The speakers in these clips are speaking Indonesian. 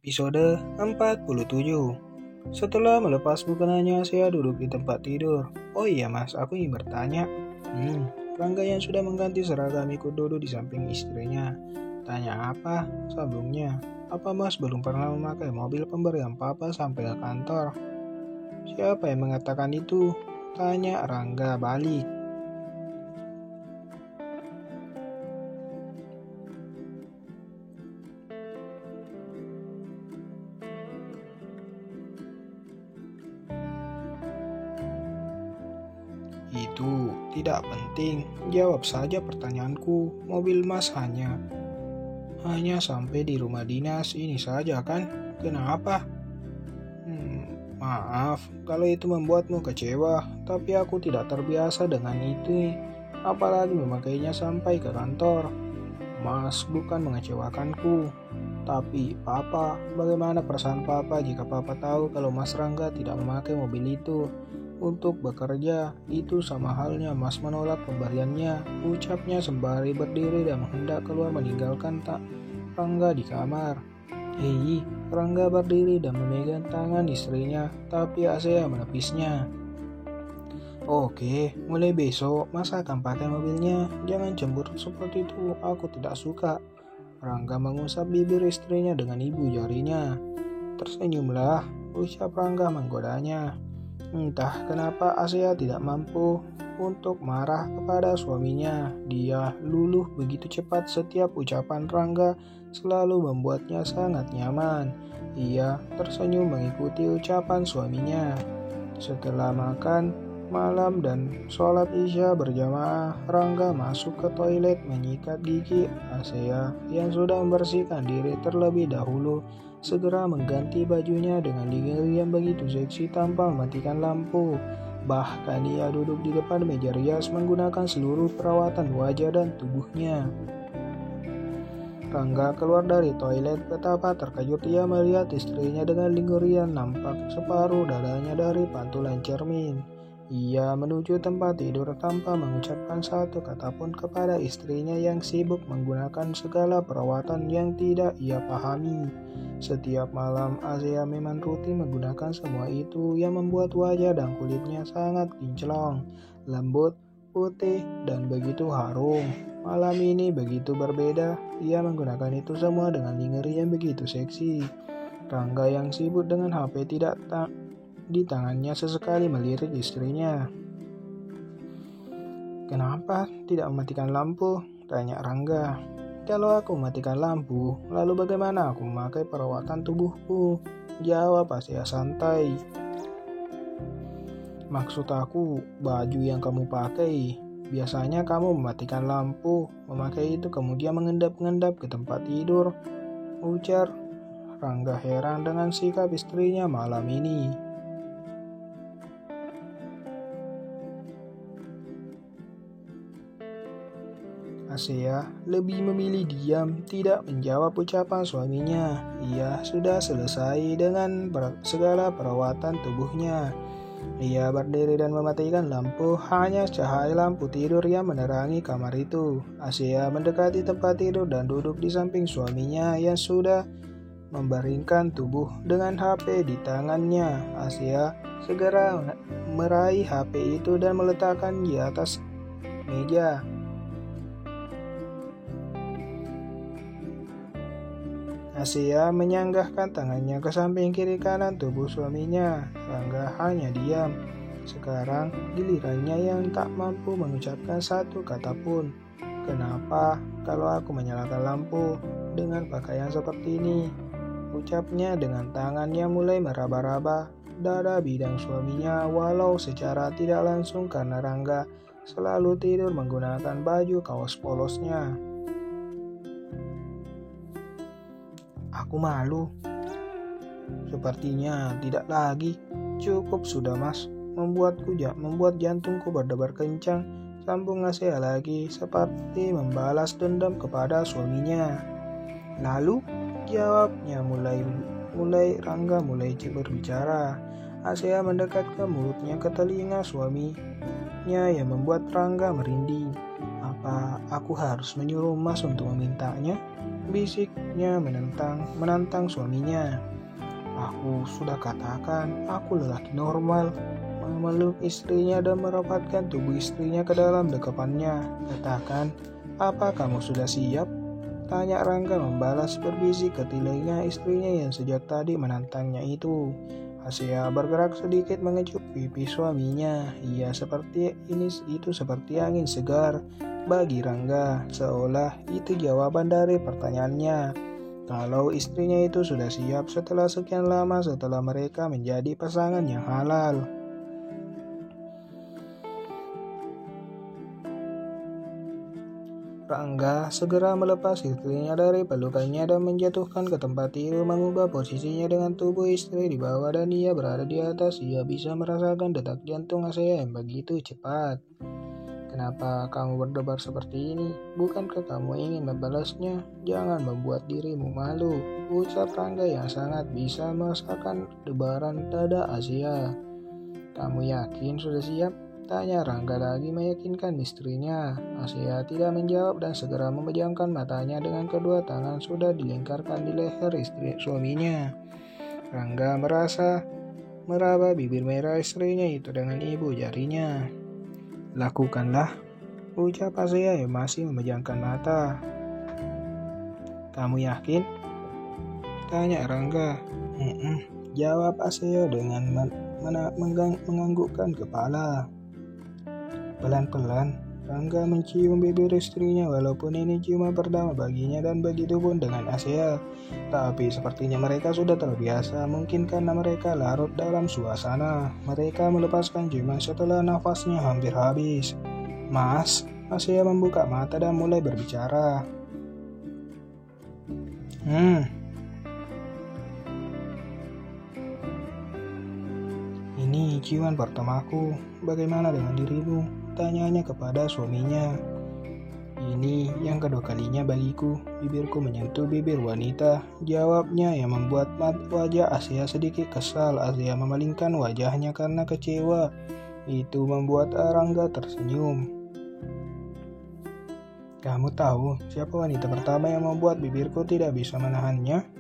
Episode 47. Setelah melepas mukenanya, saya duduk di tempat tidur. Oh iya mas, aku ingin bertanya. Rangga yang sudah mengganti seragam ikut duduk di samping istrinya. Tanya apa? Sambungnya. Apa mas belum pernah memakai mobil pemberian papa sampai ke kantor? Siapa yang mengatakan itu? Tanya Rangga balik. Itu tidak penting, jawab saja pertanyaanku. Mobil mas hanya sampai di rumah dinas ini saja kan? Kenapa? Maaf kalau itu membuatmu kecewa, tapi aku tidak terbiasa dengan itu, apalagi memakainya sampai ke kantor. Mas bukan mengecewakanku, tapi papa, bagaimana perasaan papa jika papa tahu kalau mas Rangga tidak memakai mobil itu untuk bekerja? Itu sama halnya mas menolak pemberiannya, ucapnya sembari berdiri dan hendak keluar meninggalkan Rangga di kamar. Hei, Rangga berdiri dan memegang tangan istrinya, tapi Asea menepisnya. Oke, mulai besok mas akan pakai mobilnya. Jangan cemburu seperti itu, aku tidak suka. Rangga mengusap bibir istrinya dengan ibu jarinya. Tersenyumlah, ucap Rangga menggodanya. Entah kenapa Asea tidak mampu untuk marah kepada suaminya. Dia luluh begitu cepat, setiap ucapan Rangga selalu membuatnya sangat nyaman. Ia tersenyum mengikuti ucapan suaminya. Setelah makan malam dan sholat isya berjamaah, Rangga masuk ke toilet menyikat gigi. Asea yang sudah membersihkan diri terlebih dahulu segera mengganti bajunya dengan lingerie yang begitu seksi tanpa mematikan lampu. Bahkan ia duduk di depan meja rias menggunakan seluruh perawatan wajah dan tubuhnya. Rangga keluar dari toilet, betapa terkejut ia melihat istrinya dengan lingerie yang nampak separuh dadanya dari pantulan cermin. Ia menuju tempat tidur tanpa mengucapkan satu kata pun kepada istrinya yang sibuk menggunakan segala perawatan yang tidak ia pahami. Setiap malam Asea memang rutin menggunakan semua itu yang membuat wajah dan kulitnya sangat kinclong, lembut, putih, dan begitu harum. Malam ini begitu berbeda, ia menggunakan itu semua dengan lingerie yang begitu seksi. Rangga yang sibuk dengan HP tidak di tangannya sesekali melirik istrinya. Kenapa tidak mematikan lampu? Tanya Rangga. Kalau aku mematikan lampu, lalu bagaimana aku memakai perawatan tubuhku? Jawab Asea santai. Maksud aku, baju yang kamu pakai. Biasanya kamu mematikan lampu, memakai itu kemudian mengendap-endap ke tempat tidur. Ujar Rangga heran dengan sikap istrinya malam ini. Asea lebih memilih diam, tidak menjawab ucapan suaminya. Ia sudah selesai dengan segala perawatan tubuhnya. Ia berdiri dan mematikan lampu, hanya cahaya lampu tidur yang menerangi kamar itu. Asea mendekati tempat tidur dan duduk di samping suaminya yang sudah membaringkan tubuh dengan HP di tangannya. Asea segera meraih HP itu dan meletakkan di atas meja. Asea menyanggahkan tangannya ke samping kiri kanan tubuh suaminya. Rangga hanya diam. Sekarang gilirannya yang tak mampu mengucapkan satu kata pun. Kenapa kalau aku menyalakan lampu dengan pakaian seperti ini? Ucapnya dengan tangan yang mulai meraba-raba dada bidang suaminya, walau secara tidak langsung karena Rangga selalu tidur menggunakan baju kaos polosnya. Aku malu. Sepertinya tidak lagi. Cukup sudah mas. Membuat jantungku berdebar kencang. Sambung Asea lagi seperti membalas dendam kepada suaminya. Lalu jawabnya mulai Rangga mulai berbicara. Asea mendekat ke mulutnya ke telinga suaminya yang membuat Rangga merinding. Apa aku harus menyuruh mas untuk memintanya? bisiknya menantang suaminya. Aku sudah katakan, aku lelaki normal. Memeluk istrinya dan merapatkan tubuh istrinya ke dalam dekapannya. Katakan, apa kamu sudah siap? Tanya Rangga membalas berbisik ke telinga istrinya yang sejak tadi menantangnya itu. Asia bergerak sedikit mengecup pipi suaminya. Ia itu seperti angin segar bagi Rangga, seolah itu jawaban dari pertanyaannya. Kalau istrinya itu sudah siap setelah sekian lama setelah mereka menjadi pasangan yang halal. Rangga segera melepas istrinya dari pelukannya dan menjatuhkan ke tempat tidur, mengubah posisinya dengan tubuh istri di bawah dan ia berada di atas. Ia bisa merasakan detak jantung Asia yang begitu cepat. Kenapa kamu berdebar seperti ini? Bukankah kamu ingin membalasnya? Jangan membuat dirimu malu, ucap Rangga yang sangat bisa merasakan debaran dada Asia. Kamu yakin sudah siap? Tanya Rangga lagi meyakinkan istrinya. Asia tidak menjawab dan segera memejamkan matanya dengan kedua tangan sudah dilingkarkan di leher istri suaminya. Rangga meraba bibir merah istrinya itu dengan ibu jarinya. Lakukanlah, ucap Asia yang masih memejamkan mata. Kamu yakin? Tanya Rangga. Jawab Asia dengan menganggukkan kepala. Pelan-pelan, Rangga mencium bibir istrinya walaupun ini ciuman pertama baginya dan begitu pun dengan Asia. Tapi sepertinya mereka sudah terbiasa, mungkin karena mereka larut dalam suasana. Mereka melepaskan ciuman setelah nafasnya hampir habis. Mas, Asia membuka mata dan mulai berbicara. Ini ciuman pertamaku, bagaimana dengan dirimu? Tanyanya kepada suaminya. Ini yang kedua kalinya bagiku, bibirku menyentuh bibir wanita, jawabnya yang membuat wajah Asia sedikit kesal. Asia memalingkan wajahnya karena kecewa. Itu membuat Rangga tersenyum. Kamu tahu siapa wanita pertama yang membuat bibirku tidak bisa menahannya?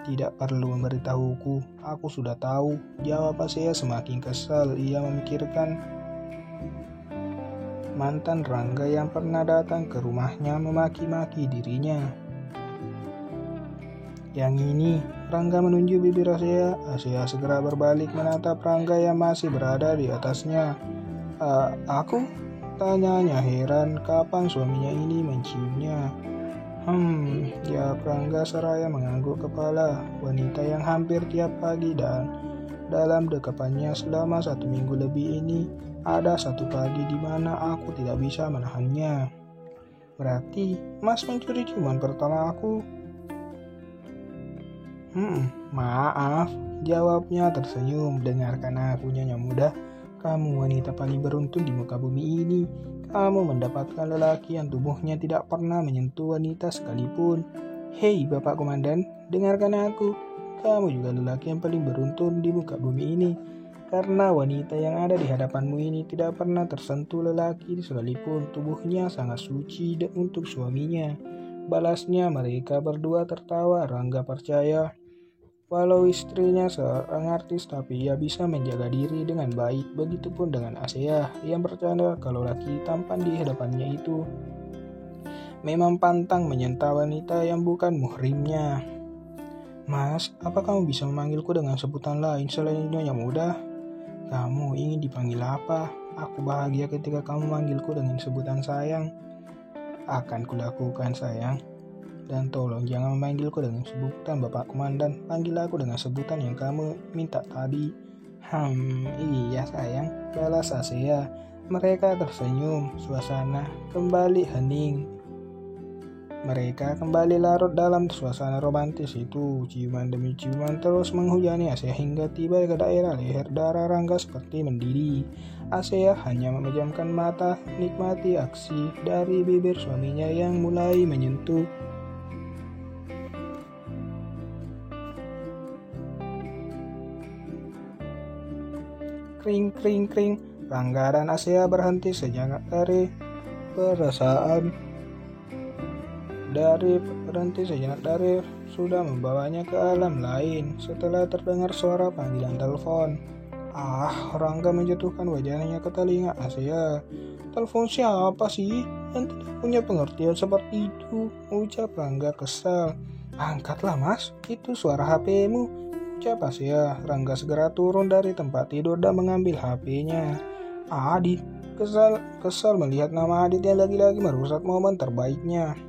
Tidak perlu memberitahuku, aku sudah tahu, jawab Asia semakin kesal. Ia memikirkan mantan Rangga yang pernah datang ke rumahnya memaki-maki dirinya. Yang ini, Rangga menunjuk bibir Asia. Asia segera berbalik menatap Rangga yang masih berada di atasnya. Aku? Tanyanya heran kapan suaminya ini menciumnya. Jawab Rangga seraya mengangguk kepala. Wanita yang hampir tiap pagi dan dalam dekapannya selama 1 minggu lebih ini, ada satu pagi di mana aku tidak bisa menahannya. Berarti Mas mencuri ciuman pertama aku? Maaf, jawabnya tersenyum. Dengarkan aku, Nyonya Muda. Kamu wanita paling beruntung di muka bumi ini. Kamu mendapatkan lelaki yang tubuhnya tidak pernah menyentuh wanita sekalipun. Hei Bapak Komandan, dengarkan aku. Kamu juga lelaki yang paling beruntung di muka bumi ini. Karena wanita yang ada di hadapanmu ini tidak pernah tersentuh lelaki sekalipun. Tubuhnya sangat suci untuk suaminya. Balasnya mereka berdua tertawa. Rangga percaya walau istrinya seorang artis, tapi ia bisa menjaga diri dengan baik. Begitupun dengan Asia yang bercanda kalau laki tampan di hadapannya itu memang pantang menyentuh wanita yang bukan muhrimnya. Mas, apa kamu bisa memanggilku dengan sebutan lain selain Nyonya Muda? Kamu ingin dipanggil apa? Aku bahagia ketika kamu memanggilku dengan sebutan sayang. Akan kulakukan sayang. Dan tolong jangan memanggilku dengan sebutan Bapak Komandan. Panggil aku dengan sebutan yang kamu minta tadi. Iya sayang, balas Asia. Mereka tersenyum. Suasana kembali hening. Mereka kembali larut dalam suasana romantis itu. Ciuman demi ciuman terus menghujani Asia hingga tiba ke daerah leher. Darah Rangga seperti mendidih. Asia hanya memejamkan mata, nikmati aksi dari bibir suaminya yang mulai menyentuh. Kring. Rangga dan Asia berhenti sejenak dari perasaan berhenti sejenak dari sudah membawanya ke alam lain setelah terdengar suara panggilan telepon. Rangga menjatuhkan wajahnya ke telinga Asia. Telepon siapa sih yang tidak punya pengertian seperti itu? Ucap Rangga kesal. Angkatlah mas, itu suara HP-mu. Ucap Asia. Rangga segera turun dari tempat tidur dan mengambil HP-nya. Adit, kesal melihat nama Adit yang lagi-lagi merusak momen terbaiknya.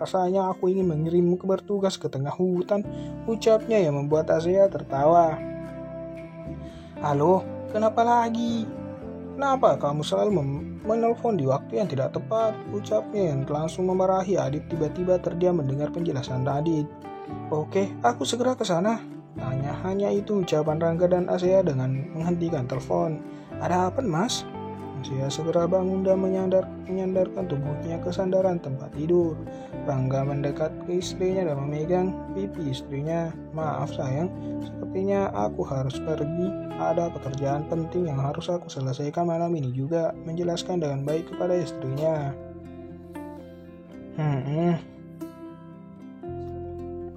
Rasanya aku ingin mengirimmu bertugas ke tengah hutan, ucapnya yang membuat Asia tertawa. Halo, kenapa lagi? Kenapa kamu selalu menelpon di waktu yang tidak tepat? Ucapnya yang langsung memarahi Adit tiba-tiba terdiam mendengar penjelasan Adit. Oke, aku segera ke sana. Tanya hanya itu ucapan Rangga dan Asia dengan menghentikan telepon. Ada apa mas? Asia segera bangun dan menyandarkan tubuhnya ke sandaran tempat tidur. Rangga mendekat ke istrinya dan memegang pipi istrinya. Maaf sayang, sepertinya aku harus pergi. Ada pekerjaan penting yang harus aku selesaikan malam ini juga. Menjelaskan dengan baik kepada istrinya.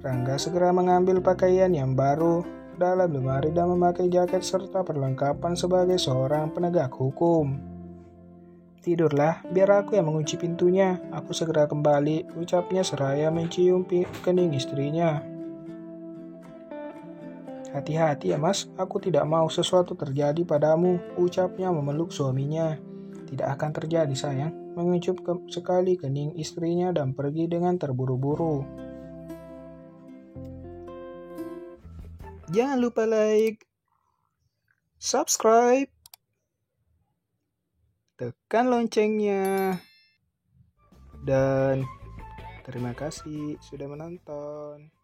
Rangga segera mengambil pakaian yang baru dalam lemari dan memakai jaket serta perlengkapan sebagai seorang penegak hukum. Tidurlah, biar aku yang mengunci pintunya. Aku segera kembali, ucapnya seraya mencium kening istrinya. Hati-hati ya mas, aku tidak mau sesuatu terjadi padamu, ucapnya memeluk suaminya. Tidak akan terjadi sayang, mengucup sekali kening istrinya dan pergi dengan terburu-buru. Jangan lupa like, subscribe, tekan loncengnya, dan terima kasih sudah menonton.